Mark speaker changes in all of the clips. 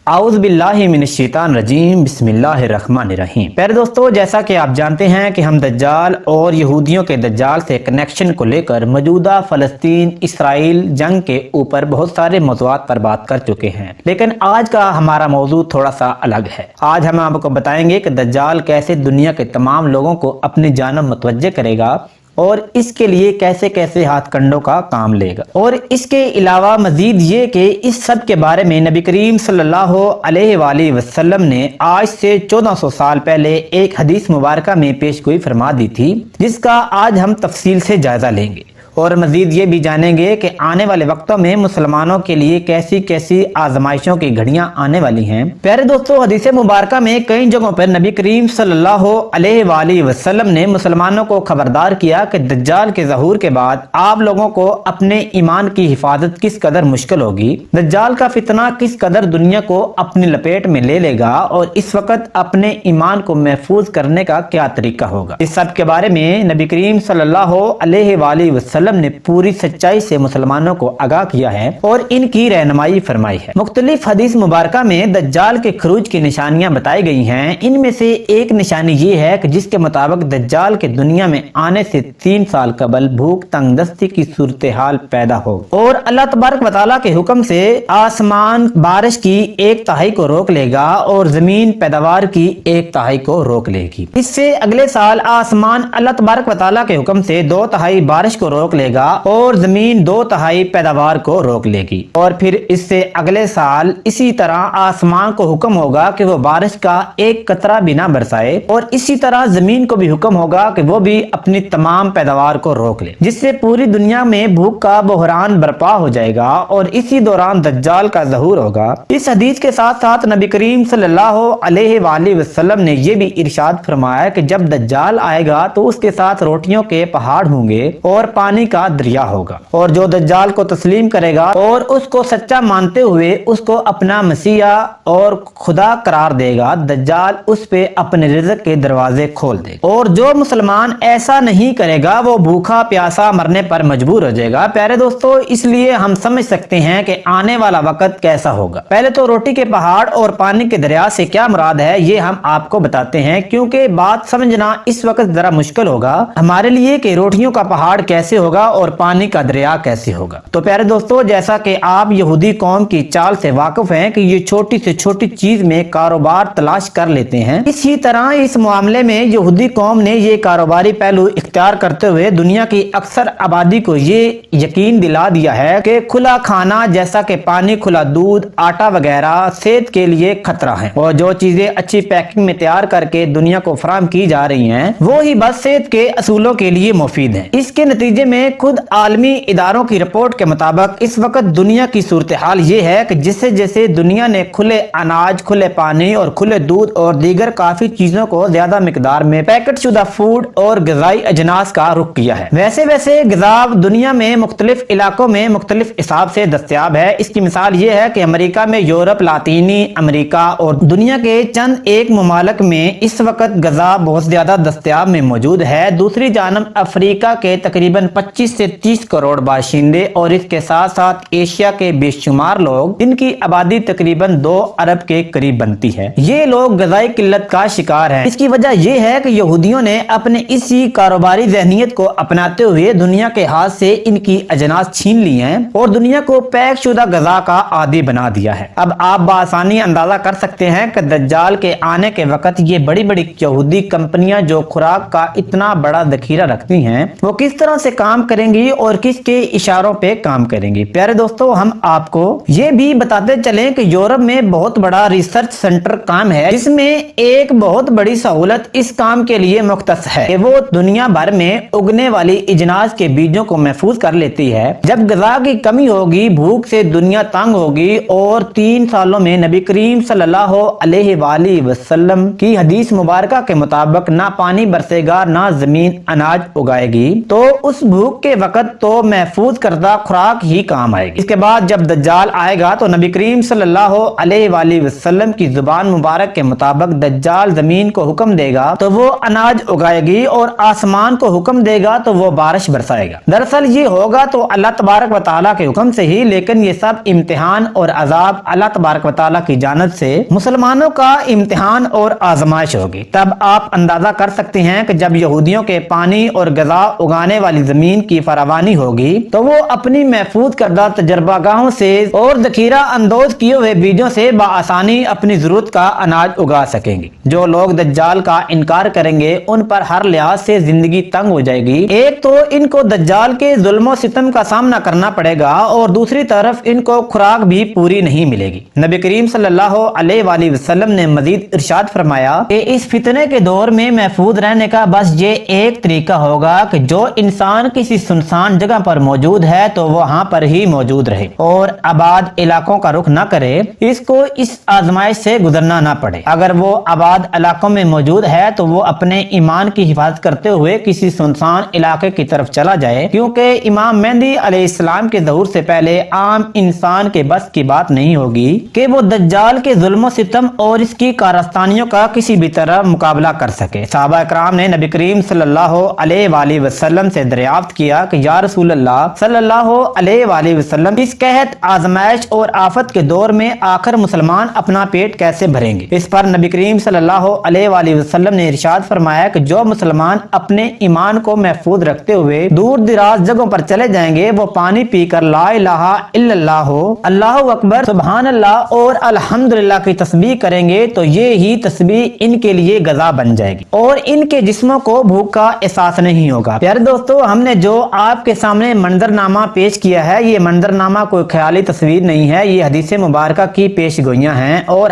Speaker 1: आउज़ बिल्लाहि मिनश्शैतानिर रजीम बिस्मिल्लाहिर्रहमानिर्रहीम। प्यारे दोस्तों, जैसा कि आप जानते हैं कि हम दज्जाल और यहूदियों के दज्जाल से कनेक्शन को लेकर मौजूदा फ़लस्तीन इसराइल जंग के ऊपर बहुत सारे मौज़ूआत पर बात कर चुके हैं, लेकिन आज का हमारा मौजू थोड़ा सा अलग है। आज हम आपको बताएंगे कि दज्जाल कैसे दुनिया के तमाम लोगों को अपनी जानब मुतवज्जे करेगा और इसके लिए कैसे कैसे हाथ कंडों का काम लेगा। और इसके अलावा मजीद ये कि इस सब के बारे में नबी करीम सल्लल्लाहु अलैहि वसल्लम ने आज से 1400 साल पहले एक हदीस मुबारक में पेशगोई फरमा दी थी, जिसका आज हम तफसील से जायजा लेंगे और मजीद ये भी जानेंगे कि आने वाले वक्तों में मुसलमानों के लिए कैसी कैसी आजमाइशों की घड़ियां आने वाली हैं। प्यारे दोस्तों, हदीस मुबारक में कई जगहों पर नबी करीम सल्लल्लाहु अलैहि वसल्लम ने मुसलमानों को खबरदार किया कि दज्जाल के ज़हूर के बाद आप लोगों को अपने ईमान की हिफाजत किस कदर मुश्किल होगी, दज्जाल का फितना किस कदर दुनिया को अपनी लपेट में ले लेगा और इस वक्त अपने ईमान को महफूज करने का क्या तरीका होगा। इस सब के बारे में नबी करीम सल्लल्लाहु अलैहि वसल्लम ने पूरी सच्चाई से मुसलमानों को आगाह किया है और इनकी रहनुमाई फरमाई है। मुख्तलिफ हदीस मुबारक में दज्जाल के खरूज की निशानियां बताई गई हैं। इनमें से एक निशानी ये है कि जिसके मुताबिक दज्जाल के दुनिया में आने से 3 साल कबल भूख तंगदस्ती की सूरत हाल पैदा हो और अल्लाह तबारक व तआला के हुक्म से आसमान बारिश की 1/3 को रोक लेगा और जमीन पैदावार की 1/3 को रोक लेगी। इससे अगले साल आसमान अल्लाह तबारक व तआला के हुक्म से 2/3 बारिश को रोक लेगा और जमीन 2/3 पैदावार को रोक लेगी। और फिर इससे अगले साल इसी तरह आसमान को हुक्म होगा कि वो बारिश का एक कतरा भी ना बरसाए और इसी तरह जमीन को भी हुक्म होगा कि वो भी अपनी तमाम पैदावार को रोक ले, जिससे पूरी दुनिया में भूख का बहरान बर्पा हो जाएगा और इसी दौरान दज्जाल का ज़हूर होगा। इस हदीस के साथ साथ नबी करीम सल्लल्लाहु अलैहि वसल्लम ने यह भी इरशाद फरमाया कि जब दज्जाल आएगा तो उसके साथ रोटियों के पहाड़ होंगे और पानी का दरिया होगा और जो दज्जाल को तस्लीम करेगा और उसको सच्चा मानते हुए उसको अपना मसीहा और खुदा करार देगा, दज्जाल उस पे अपने रिज़्क के दरवाजे खोल देगा। और जो मुसलमान ऐसा नहीं करेगा वो भूखा प्यासा मरने पर मजबूर हो जाएगा। प्यारे दोस्तों, इसलिए हम समझ सकते हैं कि आने वाला वक्त कैसा होगा। पहले तो रोटी के पहाड़ और पानी के दरिया से क्या मुराद है ये हम आपको बताते हैं, क्योंकि बात समझना इस वक्त जरा मुश्किल होगा हमारे लिए कि रोटियों का पहाड़ कैसे होगा और पानी का दरिया कैसे होगा। तो प्यारे दोस्तों, जैसा कि आप यहूदी कौम की चाल से वाकिफ हैं कि ये छोटी से छोटी चीज में कारोबार तलाश कर लेते हैं, इसी तरह इस मामले में यहूदी कौम ने ये कारोबारी पहलू इख्तियार करते हुए दुनिया की अक्सर आबादी को ये यकीन दिला दिया है कि खुला खाना जैसा कि पानी, खुला दूध, आटा वगैरह सेहत के लिए खतरा है और जो चीजें अच्छी पैकिंग में तैयार करके दुनिया को फराहम की जा रही हैं वो ही बस सेहत के असूलों के लिए मुफीद है। इसके नतीजे में खुद आलमी इदारों की रिपोर्ट के मुताबिक इस वक्त दुनिया की सूरत हाल ये है कि जैसे जैसे दुनिया ने खुले अनाज, खुले पानी और खुले दूध और दीगर काफी चीजों को ज्यादा मिकदार में पैकेट शुदा फूड और ग़िज़ाई अजनास का रुख किया है, वैसे वैसे ग़िज़ा दुनिया में मुख्तलिफ इलाकों में मुख्तलिफ हिसाब से दस्तयाब है। इसकी मिसाल ये है कि अमेरिका में, यूरोप, लातीनी अमेरिका और दुनिया के चंद एक ममालिक में इस वक्त ग़िज़ा बहुत ज्यादा दस्तयाब में मौजूद है। दूसरी जानब अफ्रीका के तकरीबन 25 से 30 करोड़ बाशिंदे और इसके साथ साथ एशिया के बेशुमार लोग, इनकी आबादी तकरीबन 2 अरब के करीब बनती है, ये लोग ग़िज़ाई किल्लत का शिकार हैं। इसकी वजह यह है कि यहूदियों ने अपने इसी कारोबारी ज़हनियत को अपनाते हुए दुनिया के हाथ से इनकी अजनास छीन ली हैं और दुनिया को पैक शुदा ग़िज़ा का आदी बना दिया है। अब आप बासानी अंदाजा कर सकते हैं कि दज्जाल के आने के वक्त ये बड़ी बड़ी यहूदी कंपनियां जो खुराक का इतना बड़ा ज़ख़ीरा रखती हैं वो किस तरह से काम करेंगी और किसके इशारों पे काम करेंगी। प्यारे दोस्तों, हम आपको ये भी बताते चलें कि यूरोप में बहुत बड़ा रिसर्च सेंटर काम है, जिसमें एक बहुत बड़ी सहूलत इस काम के लिए मुख्तस है कि वो दुनिया भर में उगने वाली इजनास के बीजों को महफूज कर लेती है। जब ग़िज़ा की कमी होगी, भूख से दुनिया तंग होगी और 3 सालों में नबी करीम सल्लल्लाहु अलैहि वसल्लम की हदीस मुबारक के मुताबिक ना पानी बरसेगा ना जमीन अनाज उगाएगी, तो उस भूख بھوک کے وقت تو محفوظ کردہ خوراک ہی کام آئے گی۔ اس کے بعد جب دجال آئے گا تو نبی کریم صلی اللہ علیہ وآلہ وسلم کی زبان مبارک کے مطابق دجال زمین کو حکم دے گا تو وہ اناج اگائے گی اور آسمان کو حکم دے گا تو وہ بارش برسائے گا۔ دراصل یہ ہوگا تو اللہ تبارک و تعالیٰ کے حکم سے ہی، لیکن یہ سب امتحان اور عذاب اللہ تبارک و تعالیٰ کی جانب سے مسلمانوں کا امتحان اور آزمائش ہوگی۔ تب آپ اندازہ کر سکتے ہیں کہ جب یہودیوں کے پانی اور غذا اگانے والی زمین کی فراوانی ہوگی تو وہ اپنی محفوظ کردہ تجربہ گاہوں سے اور ذخیرہ اندوز کیے ہوئے بیجوں سے بآسانی اپنی ضرورت کا اناج اگا سکیں گے۔ جو لوگ دجال کا انکار کریں گے ان پر ہر لحاظ سے زندگی تنگ ہو جائے گی۔ ایک تو ان کو دجال کے ظلم و ستم کا سامنا کرنا پڑے گا اور دوسری طرف ان کو خوراک بھی پوری نہیں ملے گی۔ نبی کریم صلی اللہ علیہ وآلہ وسلم نے مزید ارشاد فرمایا کہ اس فتنے کے دور میں محفوظ رہنے کا بس یہ ایک طریقہ ہوگا کہ جو انسان کسی سنسان جگہ پر موجود ہے تو وہاں پر ہی موجود رہے اور آباد علاقوں کا رخ نہ کرے، اس کو اس آزمائش سے گزرنا نہ پڑے۔ اگر وہ آباد علاقوں میں موجود ہے تو وہ اپنے ایمان کی حفاظت کرتے ہوئے کسی سنسان علاقے کی طرف چلا جائے، کیونکہ امام مہدی علیہ السلام کے ظہور سے پہلے عام انسان کے بس کی بات نہیں ہوگی کہ وہ دجال کے ظلم و ستم اور اس کی کارستانیوں کا کسی بھی طرح مقابلہ کر سکے۔ صحابہ کرام نے نبی کریم صلی اللہ علیہ وآلہ وسلم سے دریافت کیا کہ یا رسول اللہ صلی اللہ علیہ وآلہ وسلم، اس قحط، آزمائش اور آفت کے دور میں آخر مسلمان اپنا پیٹ کیسے بھریں گے؟ اس پر نبی کریم صلی اللہ علیہ وآلہ وسلم نے ارشاد فرمایا کہ جو مسلمان اپنے ایمان کو محفوظ رکھتے ہوئے دور دراز جگہوں پر چلے جائیں گے، وہ پانی پی کر لا الہ الا اللہ، اللہ اکبر، سبحان اللہ اور الحمدللہ کی تسبیح کریں گے تو یہ ہی تسبیح ان کے لیے غذا بن جائے گی اور ان کے جسموں کو بھوک کا احساس نہیں ہوگا۔ پیارے دوستو، ہم نے جو آپ کے سامنے منظرنامہ پیش کیا ہے، یہ منظرنامہ کوئی خیالی تصویر نہیں ہے، یہ حدیث مبارکہ کی پیش گوئیاں ہیں اور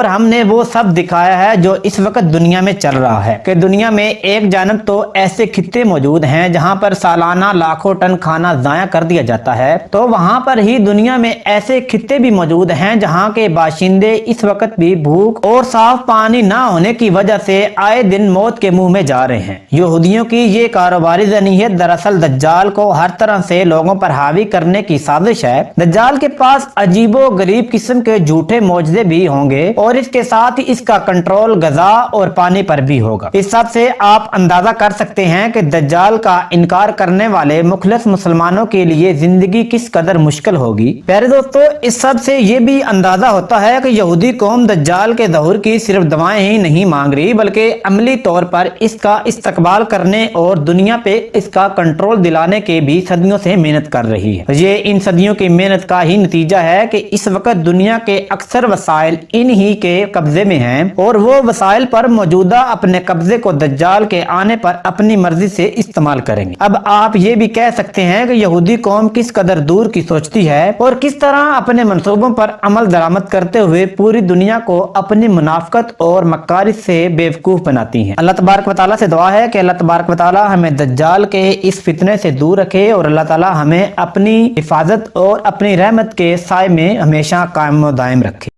Speaker 1: ہم نے وہ سب دکھایا ہے جو اس وقت دنیا میں چل رہا ہے کہ دنیا میں ایک جانب تو ایسے خطے موجود ہیں جہاں پر سالانہ لاکھوں ٹن کھانا ضائع کر دیا جاتا ہے، تو وہاں پر ہی دنیا میں ایسے خطے بھی موجود ہیں جہاں کے باشندے اس وقت بھی بھوک اور صاف پانی نہ ہونے کی وجہ سے آئے دن موت کے منہ میں جا رہے ہیں۔ یہودیوں کی یہ کاروباری ذہنیت دراصل دجال کو ہر طرح سے لوگوں پر حاوی کرنے کی سازش ہے۔ دجال کے پاس عجیب و غریب قسم کے جھوٹے معجزے بھی ہوں گے اور اس کے ساتھ ہی اس کا کنٹرول غذا اور پانی پر بھی ہوگا۔ اس سب سے آپ اندازہ کر سکتے ہیں کہ دجال کا انکار کرنے والے مخلص مسلمانوں کے لیے زندگی کس قدر مشکل ہوگی۔ پیارے دوستو، اس سب سے یہ بھی اندازہ ہوتا ہے کہ یہودی قوم دجال کے ظہور کی صرف دعائیں ہی نہیں مانگ رہی بلکہ عملی طور پر اس کا استقبال کرنے اور دنیا پہ اس کا کنٹرول دلانے کے بھی صدیوں سے محنت کر رہی ہے۔ یہ ان صدیوں کی محنت کا ہی نتیجہ ہے کہ اس وقت دنیا کے اکثر وسائل ان ہی کے قبضے میں ہیں اور وہ وسائل پر موجودہ اپنے قبضے کو دجال کے آنے پر اپنی مرضی سے استعمال کریں گے۔ اب آپ یہ بھی کہہ سکتے ہیں کہ یہودی قوم کس قدر دور کی سوچتی ہے اور کس طرح اپنے منصوبوں پر عمل درآمد کرتے ہوئے پوری دنیا کو اپنی منافقت اور مکاری سے بیوقوف بناتی ہیں۔ اللہ تبارک و تعالیٰ سے دعا ہے کہ اللہ تبارک و تعالیٰ ہمیں دجال کے اس فتنے سے دور رکھے اور اللہ تعالیٰ ہمیں اپنی حفاظت اور اپنی رحمت کے سائے میں ہمیشہ قائم و دائم رکھے۔